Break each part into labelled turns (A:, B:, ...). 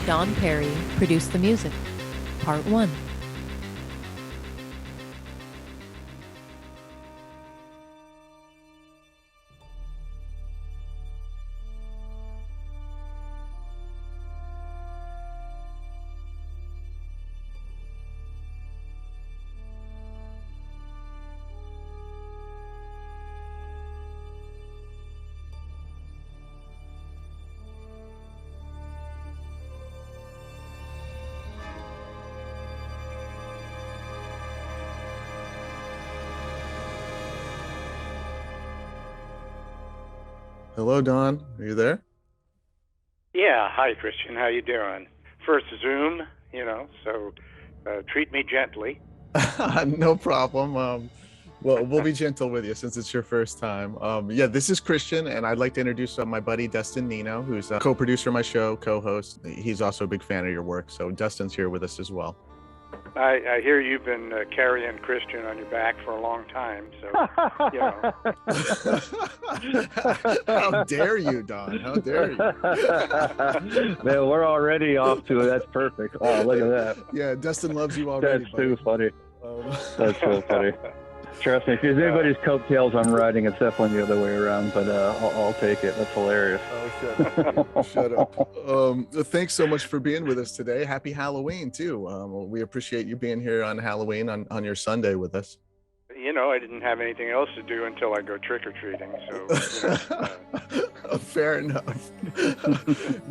A: Don Perry produced the music. Part 1.
B: Hello, Don. Are you there?
C: Yeah, hi Christian, how you doing? First Zoom, so treat me gently.
B: No problem. Well, we'll be gentle with you since it's your first time. Yeah, this is Christian, and I'd like to introduce my buddy Dustin Nino, who's a co-producer of my show, co-host. He's also a big fan of your work, so Dustin's here with us as well.
C: I hear you've been carrying Christian on your back for a long time, so,
B: How dare you, Don? How dare you?
D: Man, we're already off to it. That's perfect. Oh, look at that.
B: Yeah, Dustin loves you already.
D: That's too funny. That's so funny. Trust me, if there's anybody's coattails I'm riding, it's definitely the other way around, but I'll take it. That's hilarious.
B: Oh, shut up. Thanks so much for being with us today. Happy Halloween, too. We appreciate you being here on Halloween on your Sunday with us.
C: I didn't have anything else to do until I go trick-or-treating, so...
B: Fair enough.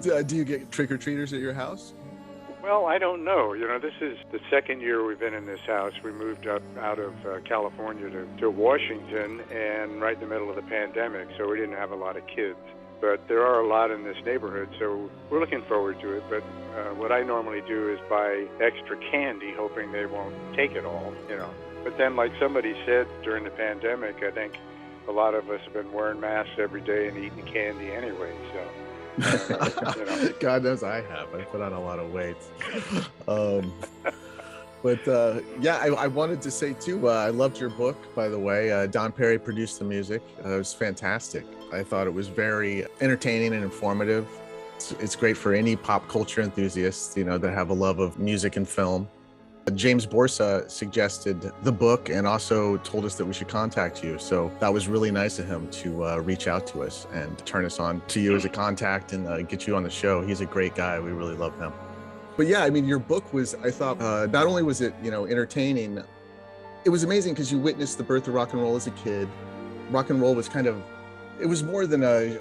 B: Do you get trick-or-treaters at your house?
C: Well, I don't know. This is the second year we've been in this house. We moved up out of California to Washington, and right in the middle of the pandemic, so we didn't have a lot of kids. But there are a lot in this neighborhood, so we're looking forward to it. But what I normally do is buy extra candy, hoping they won't take it all, But then, like somebody said during the pandemic, I think a lot of us have been wearing masks every day and eating candy anyway, so...
B: God knows I have. I put on a lot of weight. I wanted to say too, I loved your book, by the way. Don Perry produced the music. It was fantastic. I thought it was very entertaining and informative. It's great for any pop culture enthusiasts, that have a love of music and film. James Borsa suggested the book and also told us that we should contact you. So that was really nice of him to reach out to us and turn us on to you as a contact and get you on the show. He's a great guy. We really love him. But yeah, I mean, your book was, I thought, not only was it, entertaining, it was amazing because you witnessed the birth of rock and roll as a kid. Rock and roll was it was more than a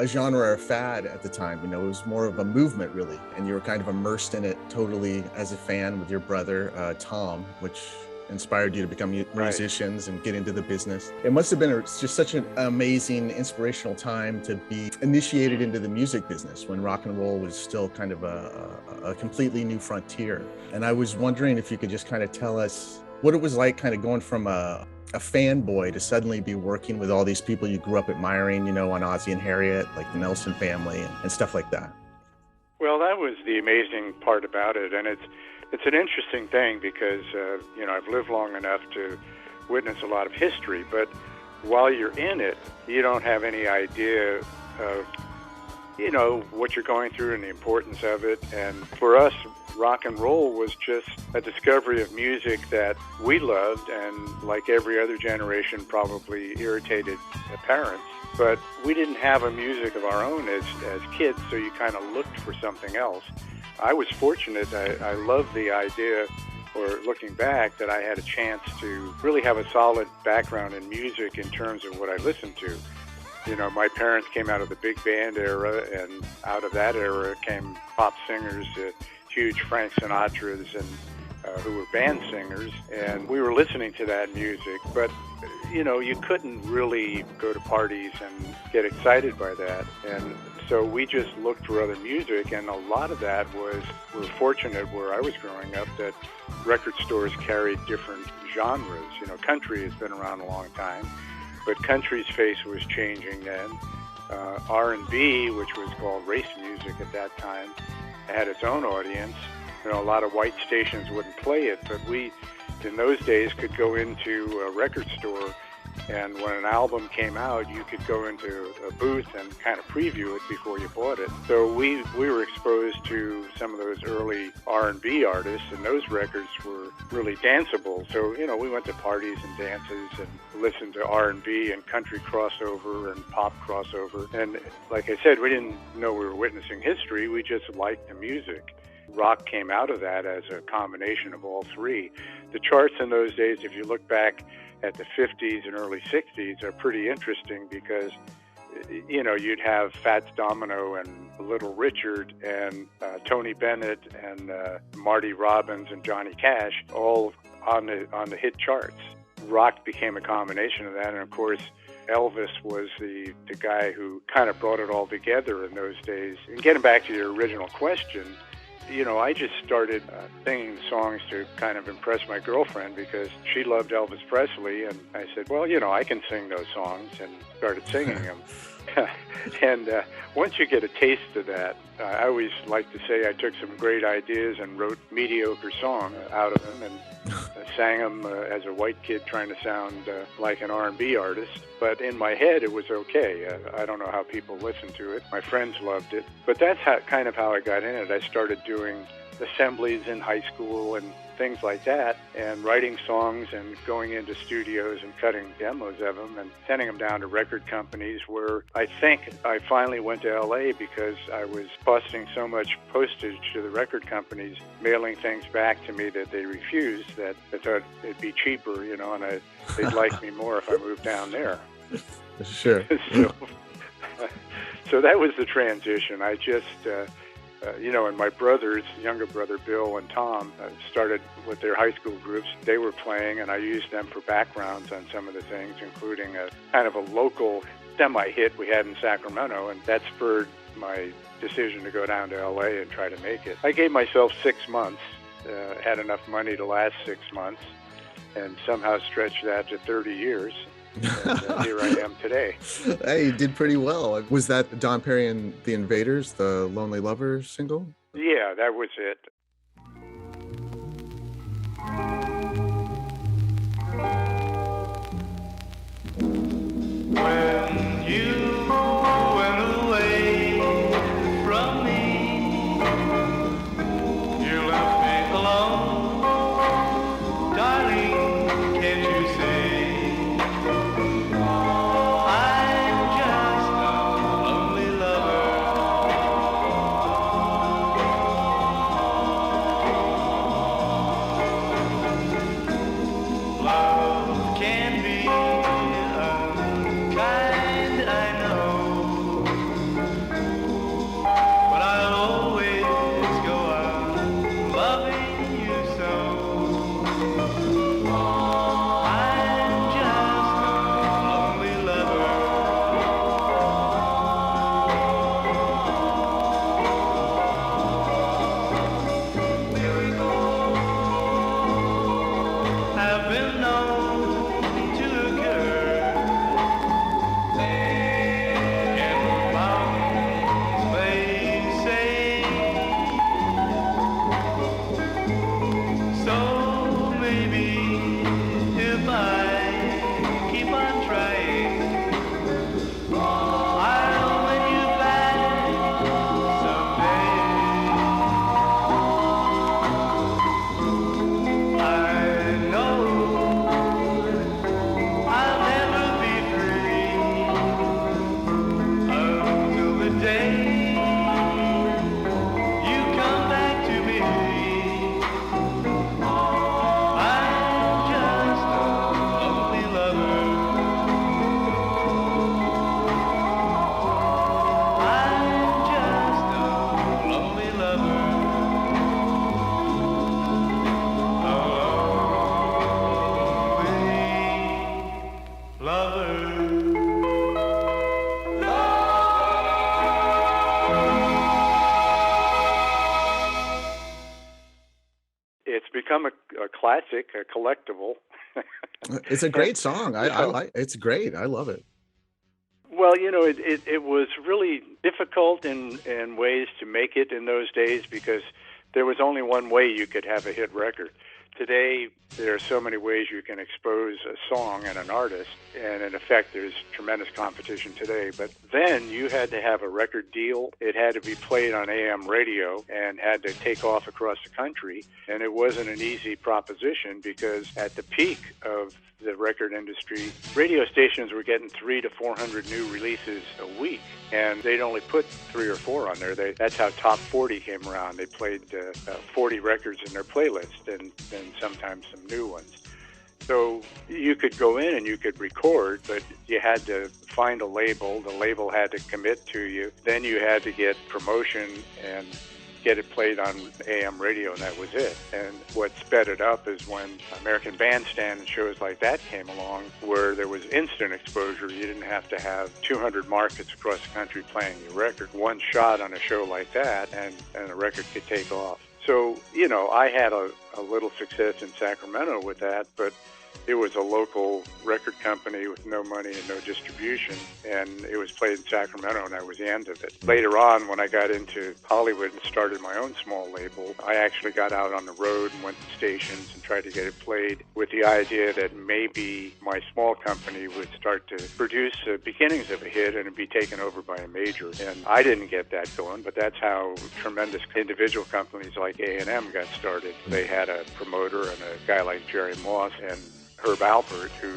B: genre or a fad at the time. It was more of a movement, really. And you were kind of immersed in it totally as a fan with your brother, Tom, which inspired you to become musicians and get into the business. It must have been just such an amazing, inspirational time to be initiated into the music business when rock and roll was still kind of a completely new frontier. And I was wondering if you could just kind of tell us what it was like kind of going from a fanboy to suddenly be working with all these people you grew up admiring, on Ozzy and Harriet, like the Nilsson family and stuff like that.
C: Well, that was the amazing part about it. And it's an interesting thing because, I've lived long enough to witness a lot of history. But while you're in it, you don't have any idea of, what you're going through and the importance of it. And for us, rock and roll was just a discovery of music that we loved and, like every other generation, probably irritated the parents. But we didn't have a music of our own as kids, so you kind of looked for something else. I was fortunate. I love the idea, or looking back, that I had a chance to really have a solid background in music in terms of what I listened to. My parents came out of the big band era, and out of that era came pop singers, huge Frank Sinatras, and who were band singers, and we were listening to that music. But, you couldn't really go to parties and get excited by that. And so we just looked for other music, and a lot of that was, we're fortunate where I was growing up that record stores carried different genres. Country has been around a long time, but country's face was changing then. R&B, which was called race music at that time, had its own audience. A lot of white stations wouldn't play it, but we, in those days, could go into a record store And when an album came out, you could go into a booth and kind of preview it before you bought it. So we were exposed to some of those early R&B artists, and those records were really danceable. So, you know, we went to parties and dances and listened to R&B and country crossover and pop crossover. And like I said, we didn't know we were witnessing history. We just liked the music. Rock came out of that as a combination of all three. The charts in those days, if you look back at the 50s and early 60s, are pretty interesting because, you know, you'd have Fats Domino and Little Richard and Tony Bennett and Marty Robbins and Johnny Cash all on the hit charts. Rock became a combination of that, and of course Elvis was the guy who kind of brought it all together in those days. And getting back to your original question, you know, I just started singing songs to kind of impress my girlfriend because she loved Elvis Presley, and I said, well, you know, I can sing those songs, and started singing them. And once you get a taste of that, I always like to say I took some great ideas and wrote mediocre songs out of them and sang them as a white kid trying to sound like an R&B artist. But in my head, it was okay. I don't know how people listened to it. My friends loved it. But that's kind of how I got in it. I started doing assemblies in high school and things like that, and writing songs and going into studios and cutting demos of them and sending them down to record companies, where I think I finally went to LA because I was costing so much postage to the record companies, mailing things back to me that they refused, that I thought it'd be cheaper, you know, and they'd like me more if I moved down there.
B: Sure.
C: So that was the transition. I just... you know, and my brothers, younger brother Bill and Tom, started with their high school groups. They were playing, and I used them for backgrounds on some of the things, including a kind of a local semi-hit we had in Sacramento, and that spurred my decision to go down to L.A. and try to make it. I gave myself 6 months, had enough money to last 6 months, and somehow stretched that to 30 years. And here I am today.
B: Hey, you did pretty well. Was that Don Perry and the Invaders, the Lonely Lover single?
C: Yeah, that was it.
E: When you went away from me, you left me alone, darling, can't you see?
C: Become a classic, a collectible.
B: It's a great song. It's great. I love it.
C: Well, you know, it was really difficult in ways to make it in those days because there was only one way you could have a hit record. Today, there are so many ways you can expose a song and an artist, and in effect, there's tremendous competition today. But then you had to have a record deal. It had to be played on AM radio and had to take off across the country, and it wasn't an easy proposition because at the peak of the record industry, radio stations were getting 300 to 400 new releases a week, and they'd only put 3 or 4 on there. That's how Top 40 came around. They played 40 records in their playlist, and sometimes some new ones. So you could go in and you could record, but you had to find a label. The label had to commit to you. Then you had to get promotion and get it played on AM radio, and that was it. And what sped it up is when American Bandstand and shows like that came along, where there was instant exposure. You didn't have to have 200 markets across the country playing your record. One shot on a show like that, and a record could take off. So, you know, I had a little success in Sacramento with that, but it was a local record company with no money and no distribution, and it was played in Sacramento, and that was the end of it. Later on, when I got into Hollywood and started my own small label, I actually got out on the road and went to stations and tried to get it played with the idea that maybe my small company would start to produce the beginnings of a hit and it'd be taken over by a major. And I didn't get that going, but that's how tremendous individual companies like A&M got started. They had a promoter and a guy like Jerry Moss and Herb Alpert, who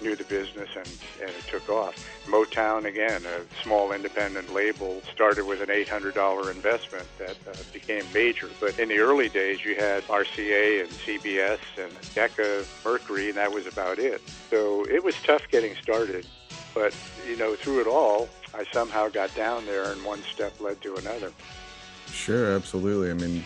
C: knew the business, and it took off. Motown, again, a small independent label, started with an $800 investment that became major. But in the early days, you had RCA and CBS and Decca, Mercury, and that was about it. So it was tough getting started. But, you know, through it all, I somehow got down there, and one step led to another.
B: Sure, absolutely. I mean,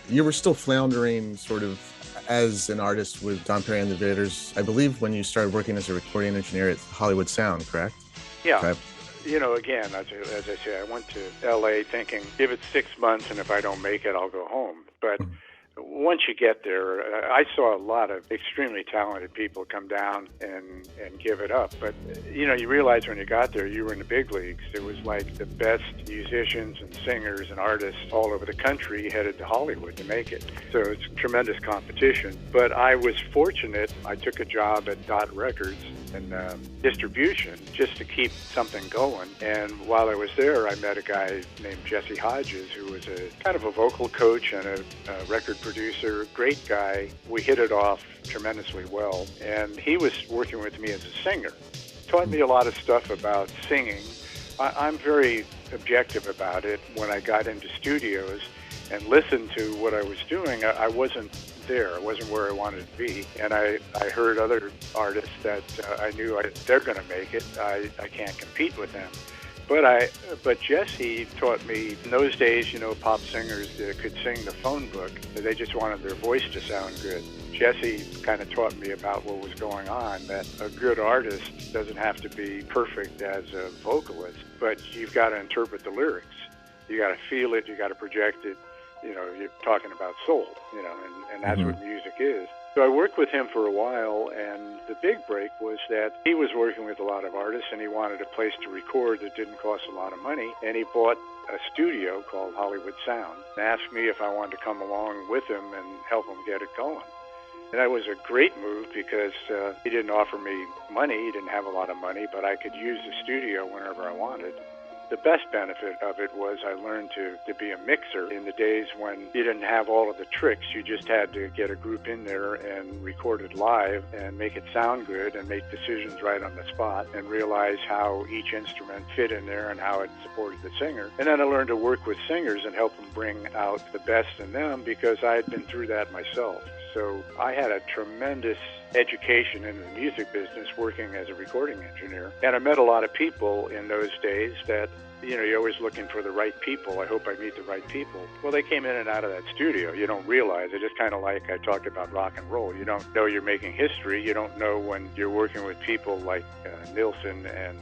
B: you were still floundering sort of as an artist with Don Perry and the Invaders, I believe, when you started working as a recording engineer at Hollywood Sound, correct?
C: Yeah.
B: Okay.
C: You know, again, as I say, I went to L.A. thinking, give it 6 months, and if I don't make it, I'll go home. But once you get there, I saw a lot of extremely talented people come down and give it up. But, you know, you realize when you got there, you were in the big leagues. It was like the best musicians and singers and artists all over the country headed to Hollywood to make it. So it's tremendous competition. But I was fortunate. I took a job at Dot Records and distribution just to keep something going. And while I was there, I met a guy named Jesse Hodges, who was a kind of a vocal coach and a record producer, great guy. We hit it off tremendously well. And he was working with me as a singer. Taught me a lot of stuff about singing. I'm very objective about it. When I got into studios and listened to what I was doing, I wasn't there. I wasn't where I wanted to be. And I heard other artists that I knew they're going to make it. I can't compete with them. But Jesse taught me, in those days, you know, pop singers could sing the phone book. They just wanted their voice to sound good. Jesse kind of taught me about what was going on, that a good artist doesn't have to be perfect as a vocalist, but you've got to interpret the lyrics. You got to feel it, you got to project it. You know, you're talking about soul, you know, and that's what music is. So I worked with him for a while, and the big break was that he was working with a lot of artists, and he wanted a place to record that didn't cost a lot of money, and he bought a studio called Hollywood Sound and asked me if I wanted to come along with him and help him get it going. And that was a great move because he didn't offer me money, he didn't have a lot of money, but I could use the studio whenever I wanted. The best benefit of it was I learned to be a mixer in the days when you didn't have all of the tricks. You just had to get a group in there and record it live and make it sound good and make decisions right on the spot and realize how each instrument fit in there and how it supported the singer. And then I learned to work with singers and help them bring out the best in them because I had been through that myself. So I had a tremendous education in the music business working as a recording engineer. And I met a lot of people in those days that, you know, you're always looking for the right people. I hope I meet the right people. Well, they came in and out of that studio. You don't realize it. Just kind of like I talked about rock and roll. You don't know you're making history. You don't know when you're working with people like Nilsson and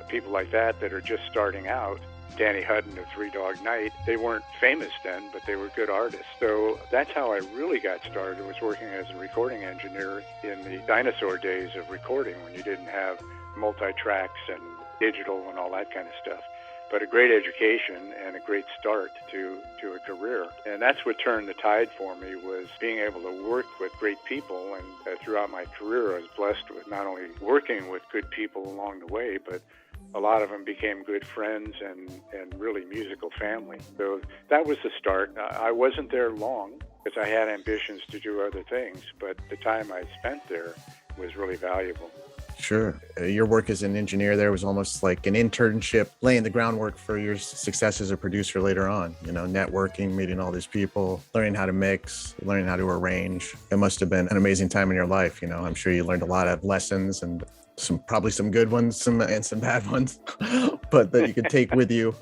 C: people like that are just starting out. Danny Hutton of Three Dog Night. They weren't famous then, but they were good artists. So that's how I really got started, was working as a recording engineer in the dinosaur days of recording when you didn't have multi-tracks and digital and all that kind of stuff. but a great education and a great start to a career. And that's what turned the tide for me, was being able to work with great people. And throughout my career, I was blessed with not only working with good people along the way, but a lot of them became good friends and really musical family. So that was the start. I wasn't there long because I had ambitions to do other things, but the time I spent there was really valuable.
B: Sure. Your work as an engineer there was almost like an internship, laying the groundwork for your success as a producer later on, networking, meeting all these people, learning how to mix, learning how to arrange. It must have been an amazing time in your life. I'm sure you learned a lot of lessons, and probably some good ones, and some bad ones, but that you could take with you,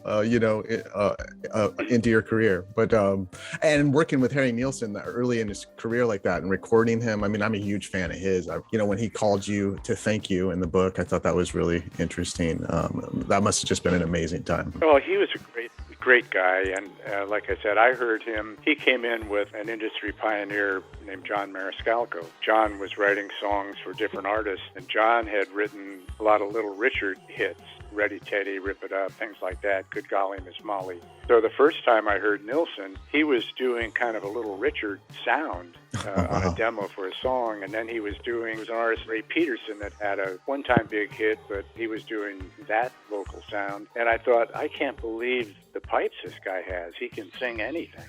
B: into your career. But and working with Harry Nilsson early in his career like that and recording him. I mean, I'm a huge fan of his. When he called you to thank you in the book, I thought that was really interesting. That must have just been an amazing time.
C: Well, he was a great guy, and like I said, I heard him. He came in with an industry pioneer named John Maniscalco. John was writing songs for different artists, and John had written a lot of Little Richard hits, Ready Teddy, Rip It Up, things like that, Good Golly Miss Molly. So the first time I heard Nilsson, he was doing kind of a Little Richard sound on a demo for a song, and then he was an artist, Ray Peterson, that had a one-time big hit, but he was doing that vocal sound. And I thought, I can't believe the pipes this guy has. He can sing anything.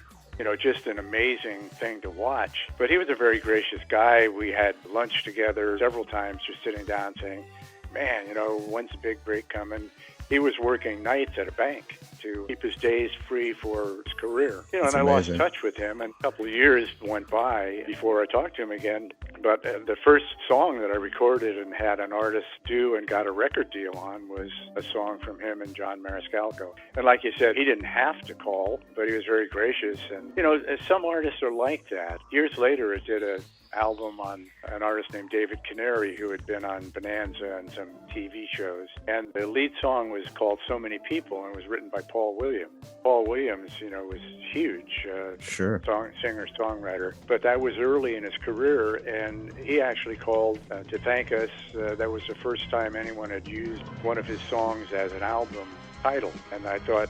C: Just an amazing thing to watch. But he was a very gracious guy. We had lunch together several times, just sitting down saying, man, when's the big break coming? He was working nights at a bank to keep his days free for his career.
B: That's
C: and I
B: amazing.
C: lost touch with him, and a couple of years went by before I talked to him again. But the first song that I recorded and had an artist do and got a record deal on was a song from him and John Maniscalco. And like you said, he didn't have to call, but he was very gracious. And, some artists are like that. Years later, I did an album on an artist named David Canary, who had been on Bonanza and some TV shows. And the lead song was called So Many People, and it was written by Paul Williams. Paul Williams, was huge.
B: Sure.
C: Singer-songwriter. But that was early in his career, and he actually called to thank us. That was the first time anyone had used one of his songs as an album title. And I thought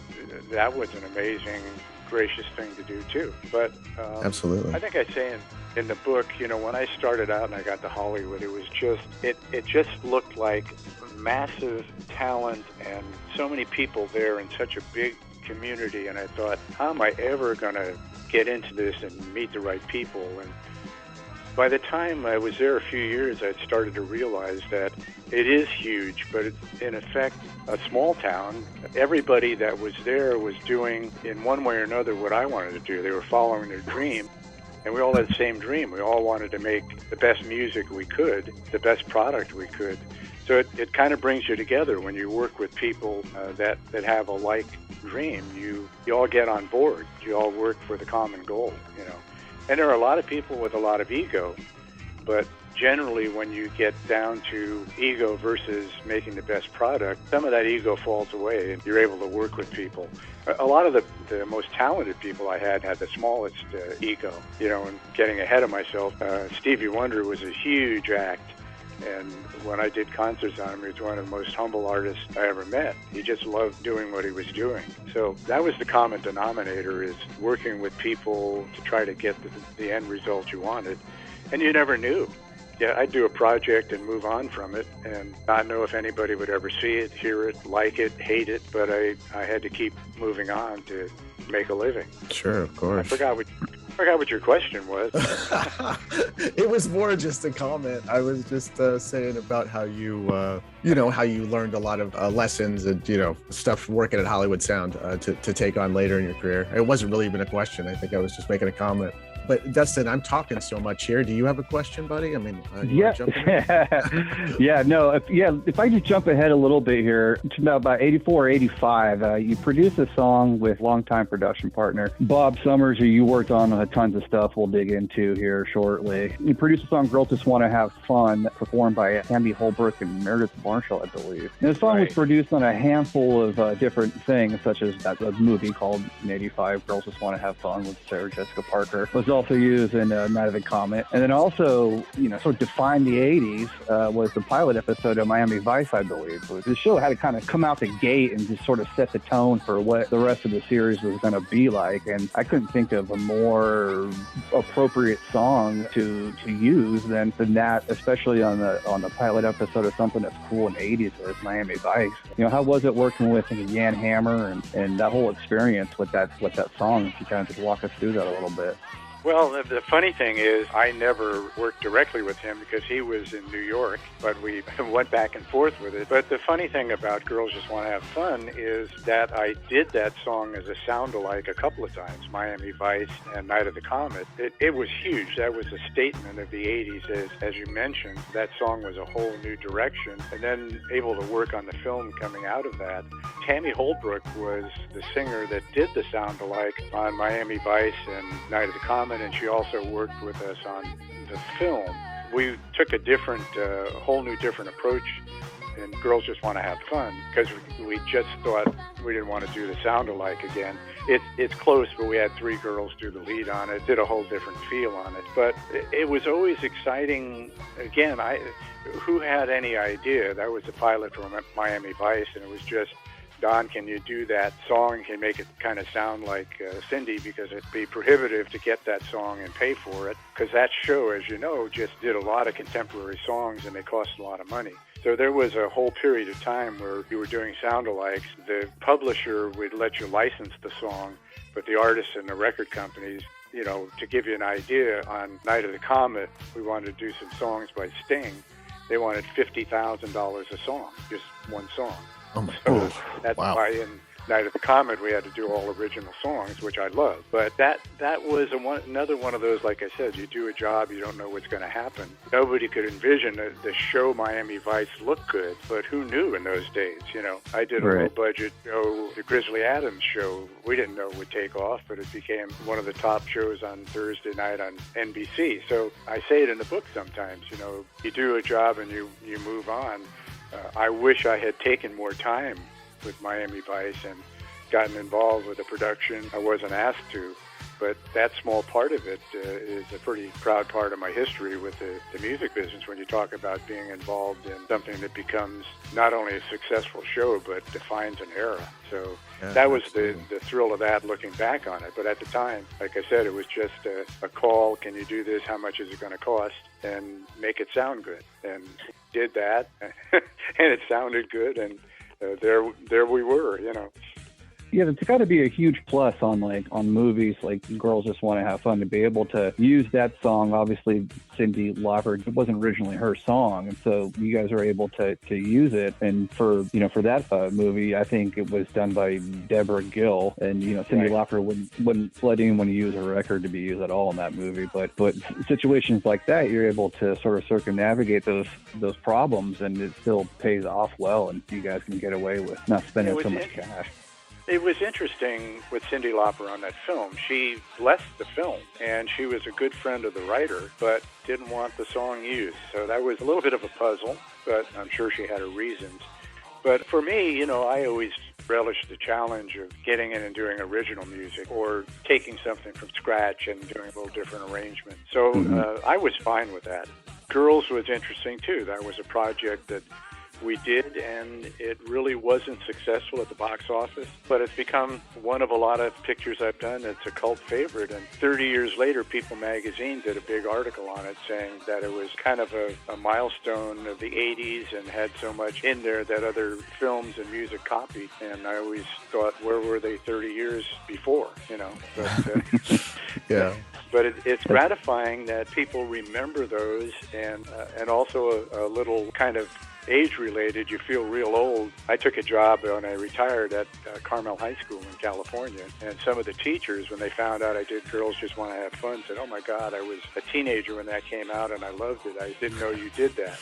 C: that was an amazing, gracious thing to do, too. But
B: absolutely.
C: I think I say in the book, when I started out and I got to Hollywood, it was just, it just looked like massive talent and so many people there in such a big community. And I thought, how am I ever going to get into this and meet the right people? And by the time I was there a few years, I'd started to realize that it is huge, but it's in effect a small town. Everybody that was there was doing, in one way or another, what I wanted to do. They were following their dream. And we all had the same dream. We all wanted to make the best music we could, the best product we could. So it kind of brings you together when you work with people that have a like dream. You all get on board. You all work for the common goal, And there are a lot of people with a lot of ego, but generally when you get down to ego versus making the best product, some of that ego falls away and you're able to work with people. A lot of the most talented people I had the smallest ego, and getting ahead of myself. Stevie Wonder was a huge act, and when I did concerts on him, he was one of the most humble artists I ever met. He just loved doing what he was doing. So that was the common denominator, is working with people to try to get the end result you wanted, and you never knew. Yeah, I'd do a project and move on from it and not know if anybody would ever see it, hear it, like it, hate it, but I had to keep moving on to make a living.
B: Sure, of course.
C: I forgot what your question was.
B: It was more just a comment. I was just saying about how you, how you learned a lot of lessons and, stuff working at Hollywood Sound to take on later in your career. It wasn't really even a question. I think I was just making a comment. But Dustin, I'm talking so much here. Do you have a question, buddy? I mean,
D: yeah. If I just jump ahead a little bit here to about 84 or 85, you produced a song with longtime production partner Bob Summers, who you worked on tons of stuff we'll dig into here shortly. You produced a song, Girls Just Want to Have Fun, performed by Andy Holbrook and Meredith Marshall, I believe. And the song was produced on a handful of different things, such as that movie called in 85, Girls Just Want to Have Fun with Sarah Jessica Parker. Was also used in Night of the Comet. And then also, sort of defined the 80s was the pilot episode of Miami Vice, I believe. So the show had to kind of come out the gate and just sort of set the tone for what the rest of the series was going to be like. And I couldn't think of a more appropriate song to use than that, especially on the pilot episode of something that's cool in the 80s as Miami Vice. How was it working with Jan Hammer and that whole experience with that song? If you kind of just walk us through that a little bit.
C: Well, the funny thing is I never worked directly with him because he was in New York, but we went back and forth with it. But the funny thing about Girls Just Want to Have Fun is that I did that song as a sound-alike a couple of times, Miami Vice and Night of the Comet. It was huge. That was a statement of the 80s. As you mentioned, that song was a whole new direction. And then able to work on the film coming out of that. Tammy Holbrook was the singer that did the sound-alike on Miami Vice and Night of the Comet, and she also worked with us on the film. We took a whole new different approach in Girls Just Want to Have Fun because we just thought we didn't want to do the sound-alike again. It's close, but we had 3 girls do the lead on it, did a whole different feel on it. But it was always exciting. Again, who had any idea? That was the pilot from Miami Vice, and it was just, Don, can you do that song? Can you make it kind of sound like Cindy? Because it'd be prohibitive to get that song and pay for it. Because that show, as you know, just did a lot of contemporary songs, and they cost a lot of money. So there was a whole period of time where you were doing sound-alikes. The publisher would let you license the song, but the artists and the record companies, to give you an idea, on Night of the Comet, we wanted to do some songs by Sting. They wanted $50,000 a song, just one song.
B: Oh my
C: So
B: God.
C: that's
B: Wow.
C: why in Night of the Comet we had to do all original songs, which I love. But that was another one of those, like I said, you do a job, you don't know what's going to happen. Nobody could envision the show Miami Vice looked good, but who knew in those days? I did a low-budget show, the Grizzly Adams show. We didn't know it would take off, but it became one of the top shows on Thursday night on NBC. So I say it in the book sometimes, you do a job and you move on. I wish I had taken more time with Miami Vice and gotten involved with the production. I wasn't asked to, but that small part of it is a pretty proud part of my history with the music business when you talk about being involved in something that becomes not only a successful show, but defines an era. So that was the thrill of that, looking back on it. But at the time, like I said, it was just a call, can you do this, how much is it going to cost, and make it sound good. And did that, and it sounded good, and there we were,
D: Yeah, it's got to be a huge plus on movies like Girls Just Want to Have Fun to be able to use that song. Obviously, Cyndi Lauper, it wasn't originally her song, and so you guys are able to use it. And for that movie, I think it was done by Deborah Gill, and Cyndi Lauper wouldn't let anyone use her record to be used at all in that movie. But situations like that, you're able to sort of circumnavigate those problems, and it still pays off well, and you guys can get away with not spending so much cash.
C: It was interesting with Cyndi Lauper on that film. She blessed the film, and she was a good friend of the writer, but didn't want the song used. So that was a little bit of a puzzle, but I'm sure she had her reasons. But for me, I always relished the challenge of getting in and doing original music or taking something from scratch and doing a little different arrangement. So I was fine with that. Girls was interesting, too. That was a project that we did, and it really wasn't successful at the box office, but it's become one of a lot of pictures I've done. It's a cult favorite, and 30 years later, People magazine did a big article on it saying that it was kind of a milestone of the 80s and had so much in there that other films and music copied, and I always thought, where were they 30 years before, But,
B: Yeah.
C: But it's gratifying that people remember those, and also a little kind of age-related, you feel real old. I took a job when I retired at Carmel High School in California, and some of the teachers, when they found out I did Girls Just Want to Have Fun, said, oh my God, I was a teenager when that came out, and I loved it. I didn't know you did that.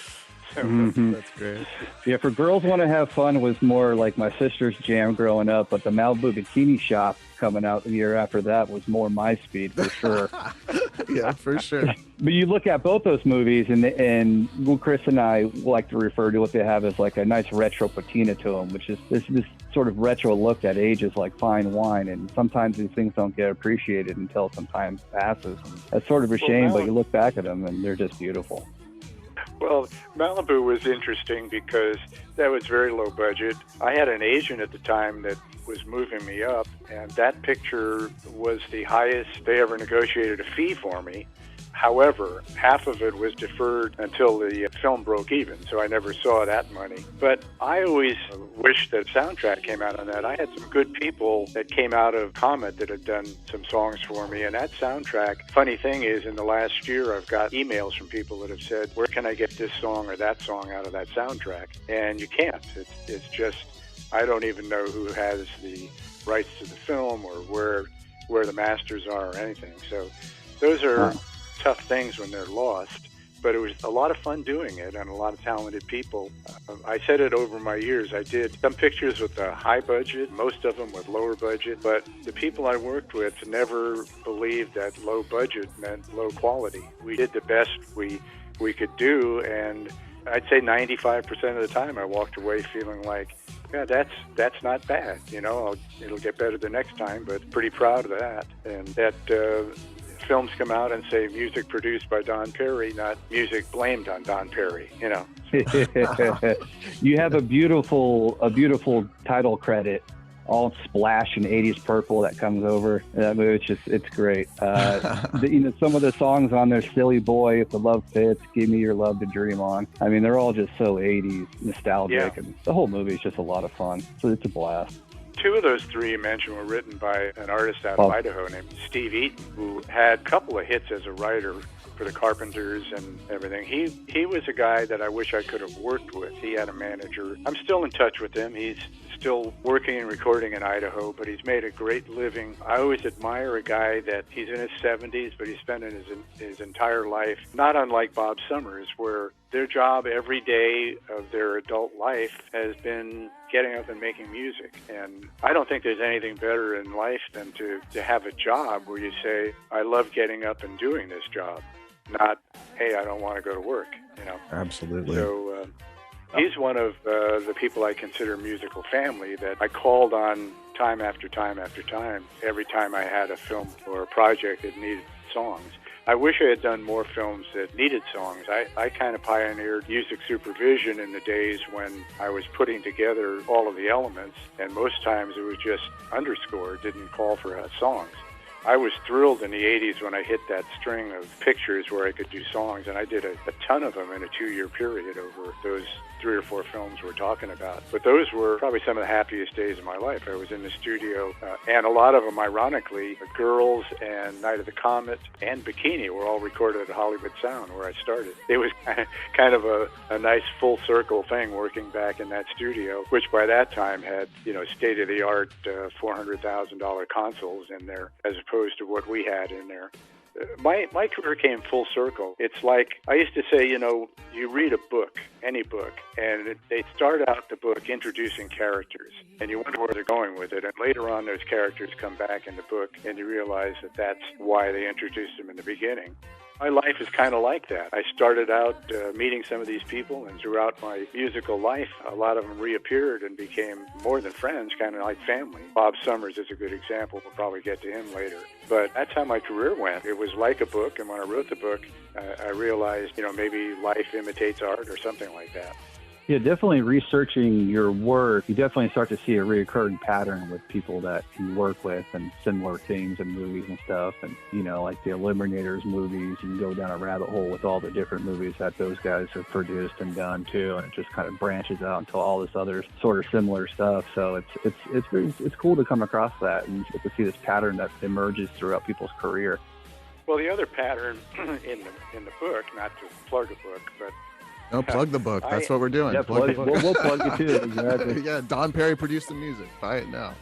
C: So
B: That's great.
D: Yeah, for Girls Want to Have Fun was more like my sister's jam growing up, but the Malibu Bikini Shop coming out the year after that was more my speed for sure.
B: Yeah, for sure.
D: But you look at both those movies, and Chris and I like to refer to what they have as like a nice retro patina to them, which is this sort of retro look that ages like fine wine. And sometimes these things don't get appreciated until some time passes. And that's sort of a shame, but you look back at them and they're just beautiful.
C: Well, Malibu was interesting because that was very low budget. I had an agent at the time that was moving me up, and that picture was the highest they ever negotiated a fee for me. However, half of it was deferred until the film broke even, so I never saw that money. But I always wished that soundtrack came out on that. I had some good people that came out of Comet that had done some songs for me, and that soundtrack, funny thing is, in the last year, I've got emails from people that have said, where can I get this song or that song out of that soundtrack? And you can't. It's just, I don't even know who has the rights to the film or where the masters are or anything. So those are tough things when they're lost, but it was a lot of fun doing it and a lot of talented people. I said it over my years. I did some pictures with a high budget, most of them with lower budget, but the people I worked with never believed that low budget meant low quality. We did the best we could do, and I'd say 95% of the time I walked away feeling like, yeah, that's not bad. You know, it'll get better the next time, but pretty proud of that. And that films come out and say music produced by Don Perry, not music blamed on Don Perry, you know.
D: You have a beautiful title credit, all splash in 80s purple that comes over. That movie, it's great. Some of the songs on there, Silly Boy, If the Love Fits, Give Me Your Love to Dream On. I mean, they're all just so 80s nostalgic, and the whole movie is just a lot of fun. So it's a blast.
C: Two of those three you mentioned were written by an artist out of Idaho named Steve Eaton, who had a couple of hits as a writer for the Carpenters and everything. He was a guy that I wish I could have worked with. He had a manager. I'm still in touch with him. He's still working and recording in Idaho, but he's made a great living. I always admire a guy that he's in his 70s, but he's spent his entire life, not unlike Bob Summers, where their job every day of their adult life has been getting up and making music. And I don't think there's anything better in life than to have a job where you say, I love getting up and doing this job, not, hey, I don't want to go to work, you know.
B: Absolutely.
C: So he's one of the people I consider musical family that I called on time after time after time, every time I had a film or a project that needed songs. I wish I had done more films that needed songs. I kind of pioneered music supervision in the days when I was putting together all of the elements, and most times it was just underscore, didn't call for songs. I was thrilled in the 80s when I hit that string of pictures where I could do songs, and I did a ton of them in a 2-year period over those 3 or 4 films we're talking about. But those were probably some of the happiest days of my life. I was in the studio, and a lot of them, ironically, Girls and Night of the Comet and Bikini were all recorded at Hollywood Sound, where I started. It was kind of a nice full circle thing working back in that studio, which by that time had, you know, state-of-the-art $400,000 consoles in there, as opposed to what we had in there. My career came full circle. It's like, I used to say, you know, you read a book, any book, and they start out the book introducing characters, and you wonder where they're going with it, and later on those characters come back in the book, and you realize that that's why they introduced them in the beginning. My life is kind of like that. I started out meeting some of these people, and throughout my musical life, a lot of them reappeared and became more than friends, kind of like family. Bob Summers is a good example. We'll probably get to him later. But that's how my career went. It was like a book, and when I wrote the book, I realized, you know, maybe life imitates art or something like that.
D: Yeah, definitely researching your work, you definitely start to see a recurring pattern with people that you work with and similar things and movies and stuff. And, you know, like the Eliminators movies, you can go down a rabbit hole with all the different movies that those guys have produced and done too. And it just kind of branches out into all this other sort of similar stuff. So it's cool to come across that and get to see this pattern that emerges throughout people's career.
C: Well, the other pattern in the book, not to plug a book, but
B: no, plug the book. That's what we're doing.
D: Yeah,
B: plug the book.
D: We'll plug it too. Exactly.
B: Yeah, Don Perry produced the music. Buy it now.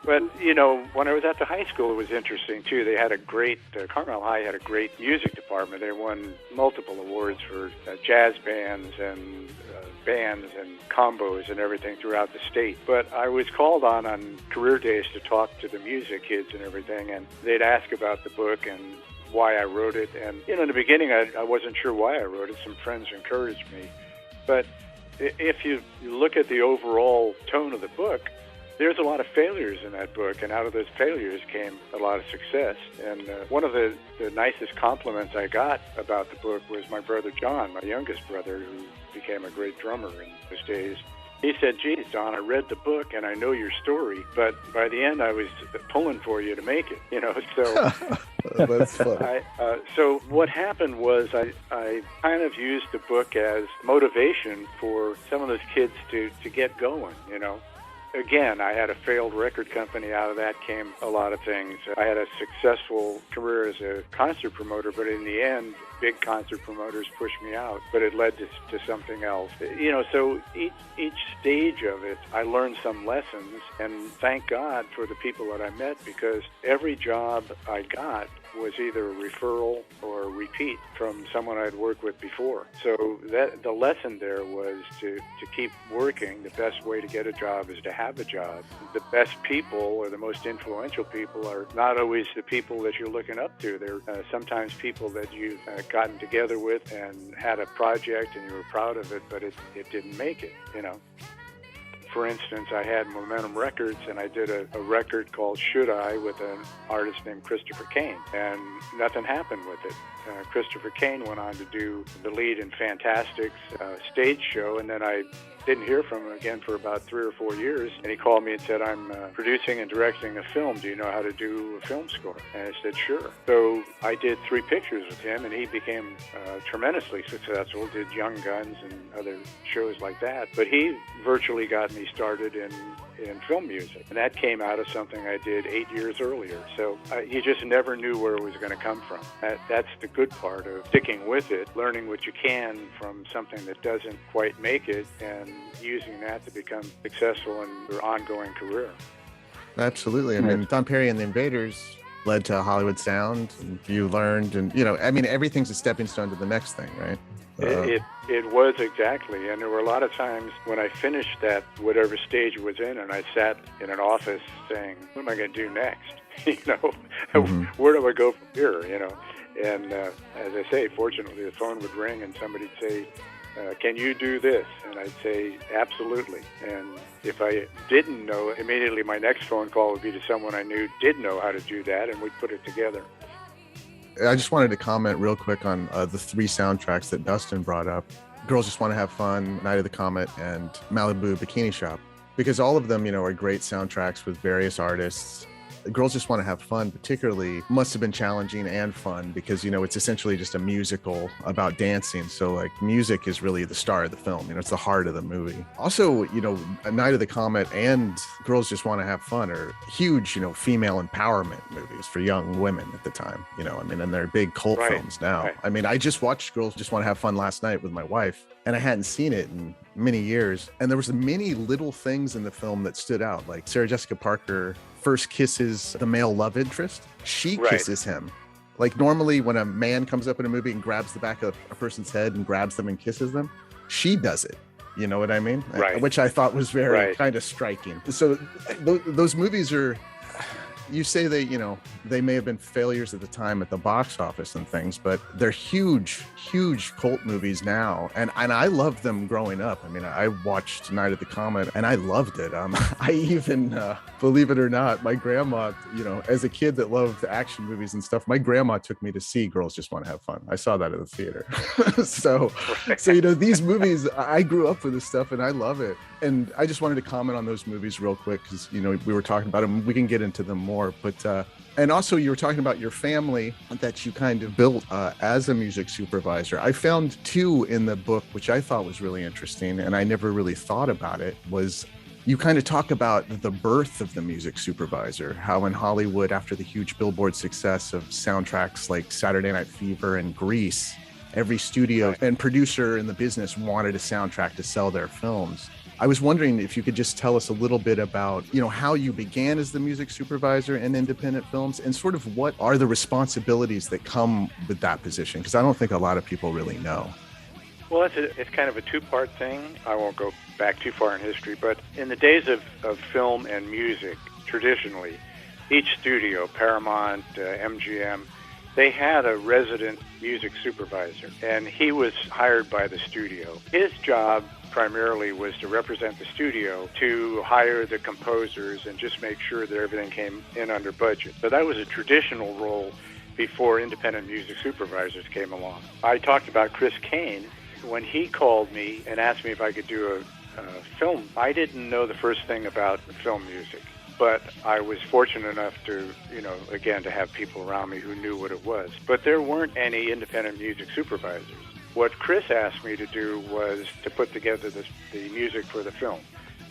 C: But, when I was at the high school, it was interesting, too. They had Carmel High had a great music department. They won multiple awards for jazz bands and combos and everything throughout the state. But I was called on career days to talk to the music kids and everything, and they'd ask about the book and why I wrote it. And, in the beginning, I wasn't sure why I wrote it. Some friends encouraged me. But if you look at the overall tone of the book, there's a lot of failures in that book, and out of those failures came a lot of success. And one of the nicest compliments I got about the book was my brother John, my youngest brother, who became a great drummer in those days. He said, "Geez, Don, I read the book and I know your story, but by the end I was pulling for you to make it." So
B: That's fun.
C: So what happened was I kind of used the book as motivation for some of those kids to get going. Again, I had a failed record company. Out of that came a lot of things. I had a successful career as a concert promoter, but in the end, big concert promoters pushed me out, but it led to something else. So each stage of it, I learned some lessons, and thank God for the people that I met, because every job I got was either a referral or a repeat from someone I'd worked with before. So the lesson there was to keep working. The best way to get a job is to have a job. The best people or the most influential people are not always the people that you're looking up to. They're sometimes people that you've gotten together with and had a project and you were proud of it, but it didn't make it. For instance, I had Momentum Records, and I did a record called Should I with an artist named Christopher Kane, and nothing happened with it. Christopher Kane went on to do the lead in Fantastic's stage show, and then I didn't hear from him again for about 3 or 4 years, and he called me and said, "I'm producing and directing a film. Do you know how to do a film score?" And I said, "Sure." So I did 3 pictures with him, and he became tremendously successful, did Young Guns and other shows like that. But he virtually got me started in film music, and that came out of something I did 8 years earlier. So you just never knew where it was going to come from. That's the good part of sticking with it, learning what you can from something that doesn't quite make it, and using that to become successful in your ongoing career.
B: Absolutely. I mean, Don Perry and the Invaders led to Hollywood Sound, and you learned, and everything's a stepping stone to the next thing, right?
C: It was, exactly. And there were a lot of times when I finished that, whatever stage it was in, and I sat in an office saying, what am I going to do next? Where do I go from here? And as I say, fortunately, the phone would ring and somebody'd say, can you do this? And I'd say, absolutely. And if I didn't know, immediately my next phone call would be to someone I knew did know how to do that, and we'd put it together.
B: I just wanted to comment real quick on the 3 soundtracks that Dustin brought up: Girls Just Want to Have Fun, Night of the Comet, and Malibu Bikini Shop, because all of them, are great soundtracks with various artists. Girls Just Want to Have Fun particularly must have been challenging and fun because, it's essentially just a musical about dancing. So music is really the star of the film. It's the heart of the movie. Also, A Night of the Comet and Girls Just Want to Have Fun are huge, female empowerment movies for young women at the time, and they're big cult films now. Right. I just watched Girls Just Want to Have Fun last night with my wife, and I hadn't seen it in many years. And there was many little things in the film that stood out, like Sarah Jessica Parker first kisses the male love interest. She kisses him. Like normally when a man comes up in a movie and grabs the back of a person's head and grabs them and kisses them, she does it. You know what I mean?
C: Right.
B: Which I thought was very kind of striking. So those movies are, you say they may have been failures at the time at the box office and things, but they're huge cult movies now. And I loved them growing up. I watched Night of the Comet and I loved it. I even, believe it or not, my grandma, as a kid that loved action movies and stuff, my grandma took me to see Girls Just Want to Have Fun. I saw that at the theater. So these movies, I grew up with this stuff and I love it. And I just wanted to comment on those movies real quick because, we were talking about them. We can get into them more. But and also you were talking about your family that you kind of built as a music supervisor. I found 2 in the book, which I thought was really interesting, and I never really thought about it, was you kind of talk about the birth of the music supervisor, how in Hollywood, after the huge Billboard success of soundtracks like Saturday Night Fever and Grease, every studio and producer in the business wanted a soundtrack to sell their films. I was wondering if you could just tell us a little bit about, how you began as the music supervisor in independent films and sort of what are the responsibilities that come with that position? Because I don't think a lot of people really know.
C: Well, it's kind of a two-part thing. I won't go back too far in history, but in the days of film and music, traditionally, each studio, Paramount, MGM, they had a resident music supervisor, and he was hired by the studio. His job primarily was to represent the studio, to hire the composers, and just make sure that everything came in under budget. So that was a traditional role before independent music supervisors came along. I talked about Chris Kane. When he called me and asked me if I could do a film, I didn't know the first thing about film music. But I was fortunate enough to, again, to have people around me who knew what it was. But there weren't any independent music supervisors. What Chris asked me to do was to put together the music for the film,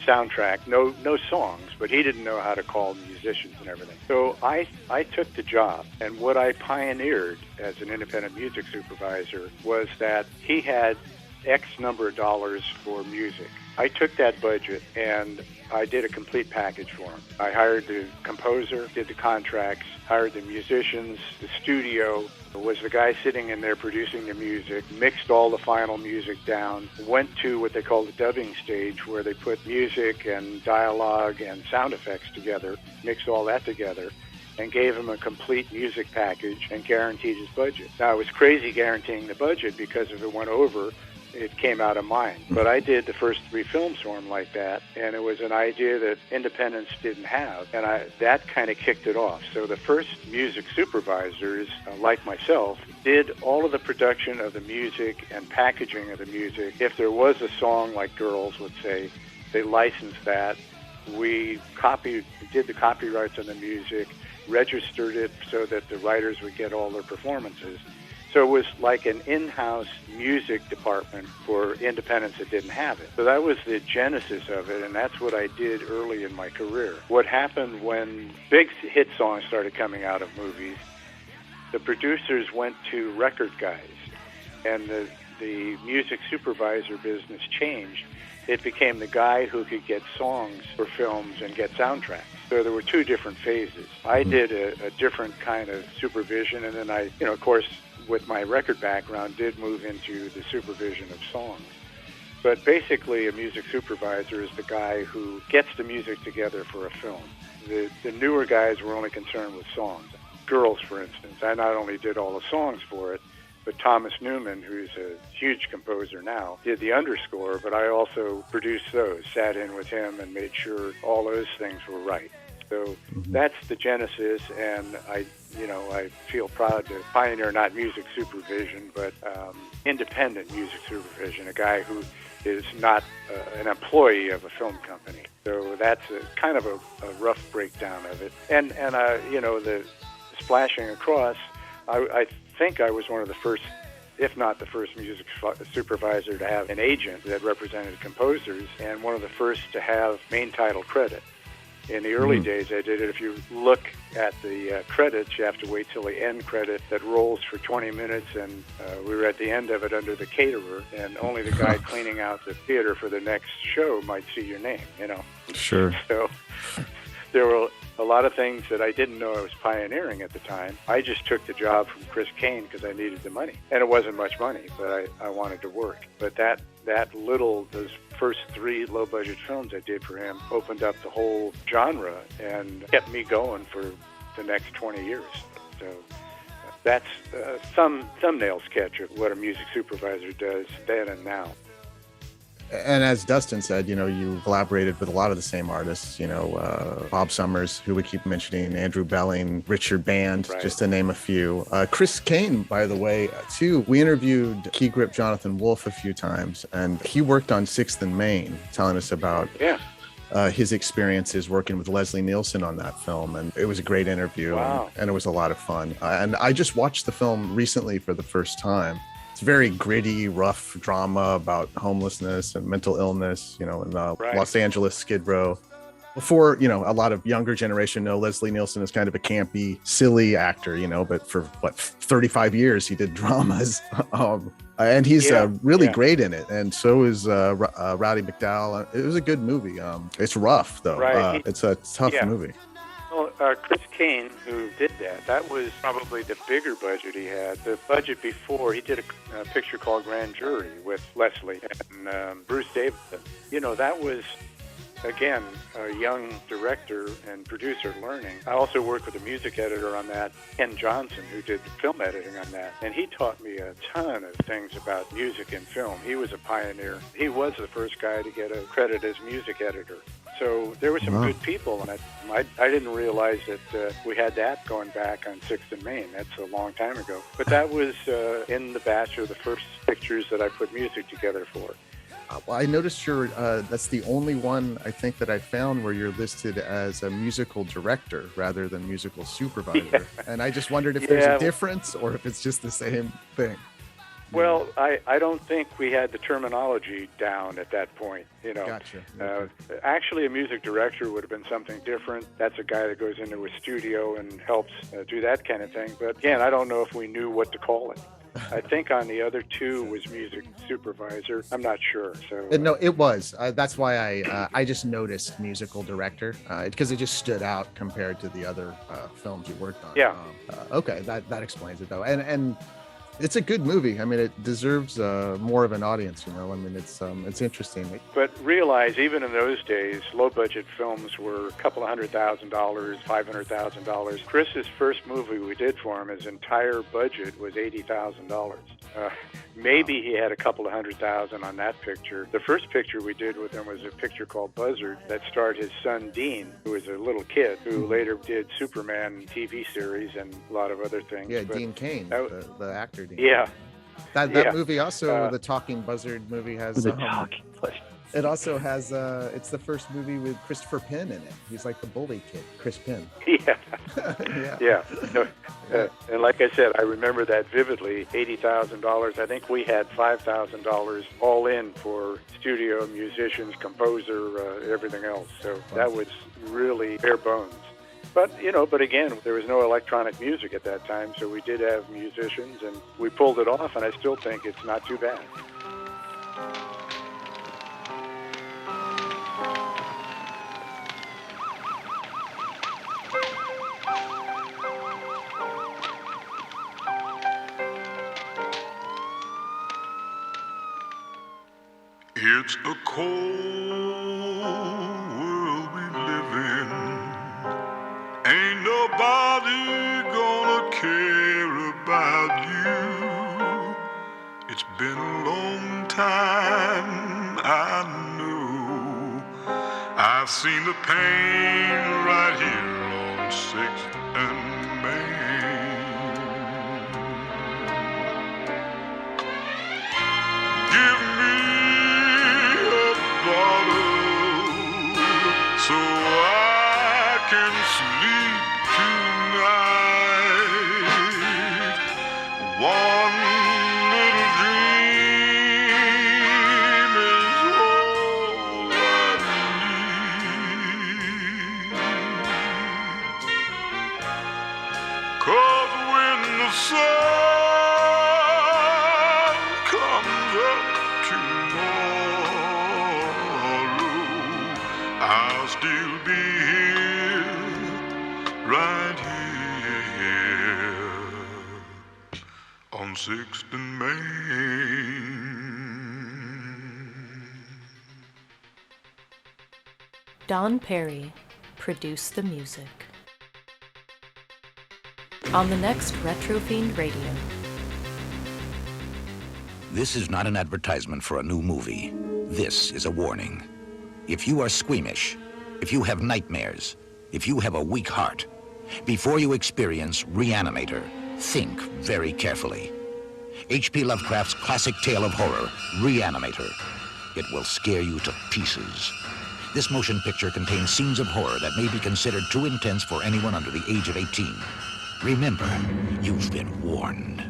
C: soundtrack, no songs, but he didn't know how to call musicians and everything. So I took the job, and what I pioneered as an independent music supervisor was that he had X number of dollars for music. I took that budget and I did a complete package for him. I hired the composer, did the contracts, hired the musicians, the studio, was the guy sitting in there producing the music, mixed all the final music down, went to what they call the dubbing stage where they put music and dialogue and sound effects together, mixed all that together, and gave him a complete music package and guaranteed his budget. Now, it was crazy guaranteeing the budget because if it went over, it came out of mine. But I did the first 3 films for him like that, and it was an idea that independents didn't have, and that kind of kicked it off. So the first music supervisors, like myself, did all of the production of the music and packaging of the music. If there was a song like Girls would say, they licensed that. We did the copyrights on the music, registered it so that the writers would get all their performances. So it was like an in-house music department for independents that didn't have it. So that was the genesis of it, and that's what I did early in my career. What happened when big hit songs started coming out of movies, the producers went to record guys, and the music supervisor business changed. It became the guy who could get songs for films and get soundtracks. So there were 2 different phases. I did a different kind of supervision, and then I, of course, with my record background, did move into the supervision of songs. But basically, a music supervisor is the guy who gets the music together for a film. The newer guys were only concerned with songs. Girls, for instance, I not only did all the songs for it, but Thomas Newman, who's a huge composer now, did the underscore, but I also produced those, sat in with him and made sure all those things were right. So that's the genesis, and I feel proud to pioneer not music supervision, but independent music supervision, a guy who is not an employee of a film company. So that's kind of a rough breakdown of it. And the splashing across, I think I was one of the first, if not the first music supervisor to have an agent that represented composers, and one of the first to have main title credit. In the early days, I did it. If you look at the credits, you have to wait till the end credit that rolls for 20 minutes, and we were at the end of it under the caterer, and only the guy cleaning out the theater for the next show might see your name,
B: Sure.
C: So there were a lot of things that I didn't know I was pioneering at the time. I just took the job from Chris Kane because I needed the money. And it wasn't much money, but I wanted to work. But those first 3 low-budget films I did for him opened up the whole genre and kept me going for the next 20 years. So that's some thumbnail sketch of what a music supervisor does then and now.
B: And as Dustin said, you collaborated with a lot of the same artists, Bob Summers, who we keep mentioning, Andrew Belling, Richard Band,
C: right,
B: just to name a few. Chris Kane, by the way, too. We interviewed key grip Jonathan Wolfe a few times, and he worked on 6th and Main, telling us about his experiences working with Leslie Nilsson on that film. And it was a great interview.
C: Wow.
B: And it was a lot of fun. And I just watched the film recently for the first time. It's very gritty, rough drama about homelessness and mental illness, in Los Angeles, Skid Row. Before, a lot of younger generation know Leslie Nielsen is kind of a campy, silly actor, but for 35 years he did dramas. And he's really
C: yeah.
B: great in it, and so is Rowdy McDowell. It was a good movie. It's rough though.
C: Right.
B: It's a tough movie.
C: Well, Chris Kane, who did that was probably the bigger budget he had. The budget before, he did a picture called Grand Jury with Leslie and Bruce Davison. You know, that was, again, a young director and producer learning. I also worked with a music editor on that, Ken Johnson, who did film editing on that. And he taught me a ton of things about music and film. He was a pioneer. He was the first guy to get a credit as music editor. So there were some good people, and I didn't realize that we had that going back on 6th and Main. That's a long time ago. But that was in the batch of the first pictures that I put music together for.
B: Well, I noticed that's the only one I think that I found where you're listed as a musical director rather than musical supervisor. Yeah. And I just wondered if there's a difference or if it's just the same thing.
C: Well, I don't think we had the terminology down at that point. You know,
B: Gotcha.
C: Actually, a music director would have been something different. That's a guy that goes into a studio and helps do that kind of thing. But again, I don't know if we knew what to call it. I think on the other two was music supervisor. I'm not sure. So
B: no, it was. That's why I just noticed musical director because it just stood out compared to the other films you worked on.
C: Yeah.
B: Okay, that explains it though, and it's a good movie. I mean, it deserves more of an audience. You know, I mean, it's interesting.
C: But realize, even in those days, low-budget films were a couple of $100,000, $500,000. Chris's first movie we did for him, his entire budget was $80,000. Maybe he had a couple of $100,000 on that picture. The first picture we did with him was a picture called Buzzard that starred his son Dean, who was a little kid, who later did Superman TV series and a lot of other things.
B: Yeah, but Dean Cain, the actor Dean.
C: Yeah.
B: That movie also, the Talking Buzzard movie has...
D: The Talking Buzzard.
B: It also has, it's the first movie with Christopher Penn in it. He's like the bully kid, Chris Penn.
C: Yeah.
B: Yeah.
C: No, and like I said, I remember that vividly, $80,000. I think we had $5,000 all in for studio, musicians, composer, everything else. So that was really bare bones. But again, there was no electronic music at that time, so we did have musicians, and we pulled it off, and I still think it's not too bad.
E: It's a cold world we live in. Ain't nobody gonna care about you. It's been a long time, I know. I've seen the pain right here on 6th and Main. Give me a bottle so I can sleep tonight. One little dream is all I need. 'Cause when the sun comes up tomorrow, I'll still be here, right here on 6th and Main.
A: Don Perry produced the music. On the next Retro Fiend Radio.
F: This is not an advertisement for a new movie. This is a warning. If you are squeamish, if you have nightmares, if you have a weak heart, before you experience Reanimator, think very carefully. H.P. Lovecraft's classic tale of horror, Reanimator. It will scare you to pieces. This motion picture contains scenes of horror that may be considered too intense for anyone under the age of 18. Remember, you've been warned.